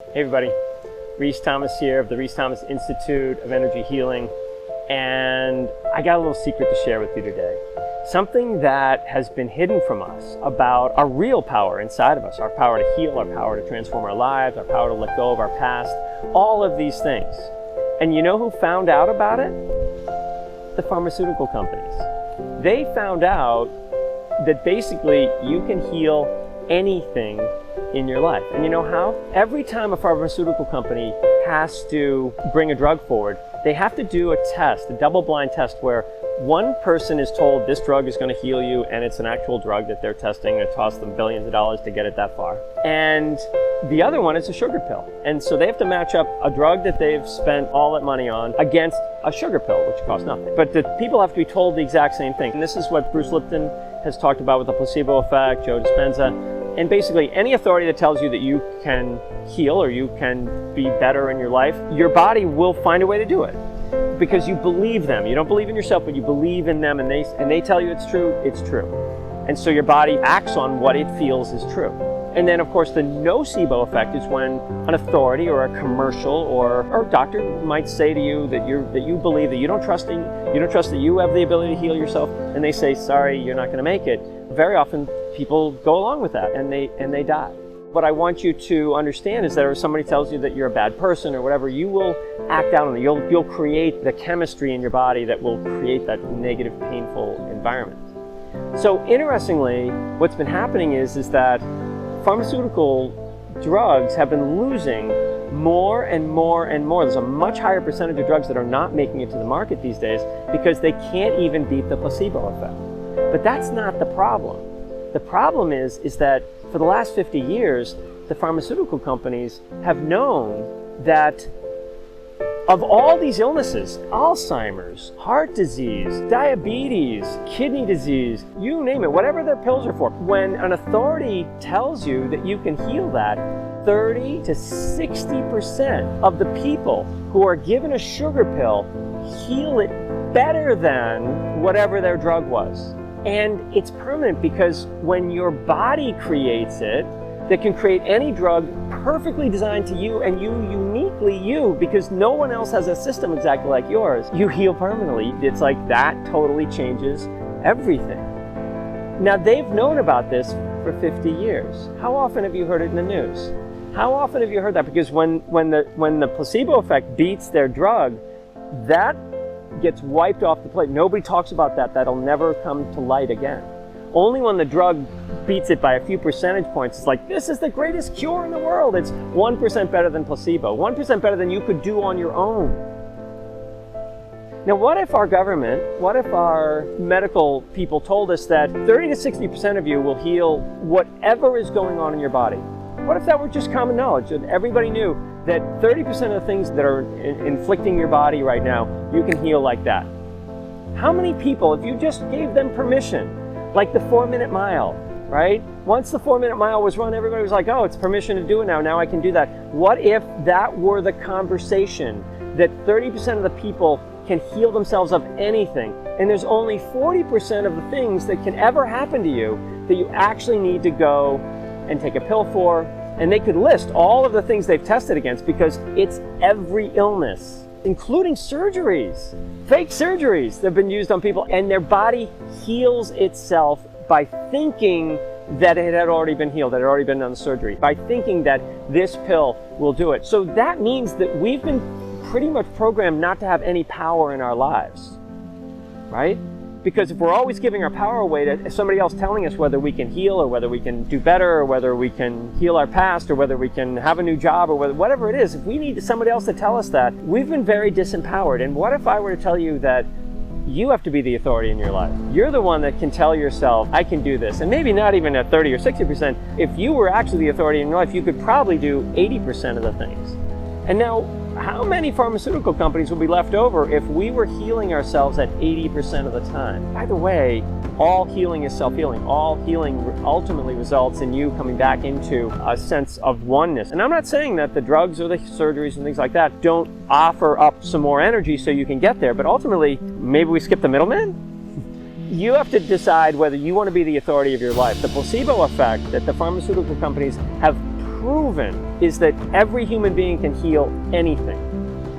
Hey everybody, Rhys Thomas here of the Rhys Thomas Institute of Energy Healing, and I got a little secret to share with you today. Something that has been hidden from us about our real power inside of us, our power to heal, our power to transform our lives, our power to let go of our past, all of these things. And you know who found out about it? The pharmaceutical companies. They found out that basically you can heal anything in your life. And you know how? Every time a pharmaceutical company has to bring a drug forward, they have to do a test, a double-blind test, where one person is told this drug is going to heal you, and it's an actual drug that they're testing. It costs them billions of dollars to get it that far. And the other one is a sugar pill. And so they have to match up a drug that they've spent all that money on against a sugar pill, which costs nothing. But the people have to be told the exact same thing. And this is what Bruce Lipton has talked about with the placebo effect, Joe Dispenza. And basically, any authority that tells you that you can heal or you can be better in your life, your body will find a way to do it. Because you believe them. You don't believe in yourself, but you believe in them, and they tell you it's true, it's true. And so your body acts on what it feels is true. And then, of course, the nocebo effect is when an authority or a commercial or a doctor might say to you that you believe that you don't trust that you have the ability to heal yourself, and they say, sorry, you're not going to make it. Very often, people go along with that, and they die. What I want you to understand is that if somebody tells you that you're a bad person or whatever, you will act out on it. You'll create the chemistry in your body that will create that negative, painful environment. So interestingly, what's been happening is that pharmaceutical drugs have been losing more and more and more. There's a much higher percentage of drugs that are not making it to the market these days because they can't even beat the placebo effect. But that's not the problem. The problem is that for the last 50 years, the pharmaceutical companies have known that of all these illnesses, Alzheimer's, heart disease, diabetes, kidney disease, you name it, whatever their pills are for, when an authority tells you that you can heal that, 30 to 60% of the people who are given a sugar pill heal it better than whatever their drug was. And it's permanent because when your body creates it, that can create any drug perfectly designed to you and you uniquely you, because no one else has a system exactly like yours, you heal permanently. It's like that totally changes everything. Now, they've known about this for 50 years. How often have you heard it in the news? How often have you heard that? Because when the placebo effect beats their drug, that gets wiped off the plate. Nobody talks about that. That'll never come to light again. Only when the drug beats it by a few percentage points, it's like, this is the greatest cure in the world. It's 1% better than placebo, 1% better than you could do on your own. Now, what if our government, what if our medical people told us that 30 to 60% of you will heal whatever is going on in your body? What if that were just common knowledge, that everybody knew that 30% of the things that are inflicting your body right now, you can heal like that? How many people, if you just gave them permission, like the 4-minute mile, right? Once the 4-minute mile was run, everybody was like, oh, it's permission to do it now. Now I can do that. What if that were the conversation, that 30% of the people can heal themselves of anything, and there's only 40% of the things that can ever happen to you that you actually need to go and take a pill for, and they could list all of the things they've tested against because it's every illness, including surgeries, fake surgeries that have been used on people, and their body heals itself by thinking that it had already been healed, that it had already been done surgery, by thinking that this pill will do it. So that means that we've been pretty much programmed not to have any power in our lives, right? Because if we're always giving our power away to somebody else telling us whether we can heal or whether we can do better or whether we can heal our past or whether we can have a new job or whatever it is, if we need somebody else to tell us that, we've been very disempowered. And what if I were to tell you that you have to be the authority in your life? You're the one that can tell yourself, I can do this. And maybe not even at 30 or 60%. If you were actually the authority in your life, you could probably do 80% of the things. And now, how many pharmaceutical companies will be left over if we were healing ourselves at 80% of the time? By the way, all healing is self-healing. All healing ultimately results in you coming back into a sense of oneness. And I'm not saying that the drugs or the surgeries and things like that don't offer up some more energy so you can get there, but ultimately, maybe we skip the middleman? You have to decide whether you want to be the authority of your life. The placebo effect that the pharmaceutical companies have proven is that every human being can heal anything,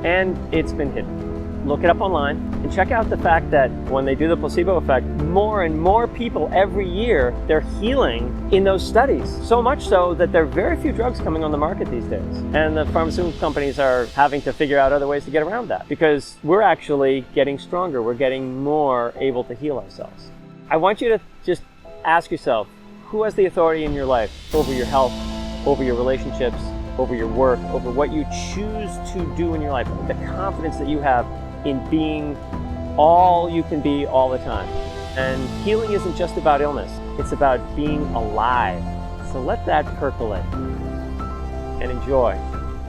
and it's been hidden. Look it up online and check out the fact that when they do the placebo effect, more and more people every year, they're healing in those studies. So much so that there are very few drugs coming on the market these days. And the pharmaceutical companies are having to figure out other ways to get around that because we're actually getting stronger. We're getting more able to heal ourselves. I want you to just ask yourself, who has the authority in your life over your health, over your relationships, over your work, over what you choose to do in your life, the confidence that you have in being all you can be all the time. And healing isn't just about illness, it's about being alive. So let that percolate and enjoy.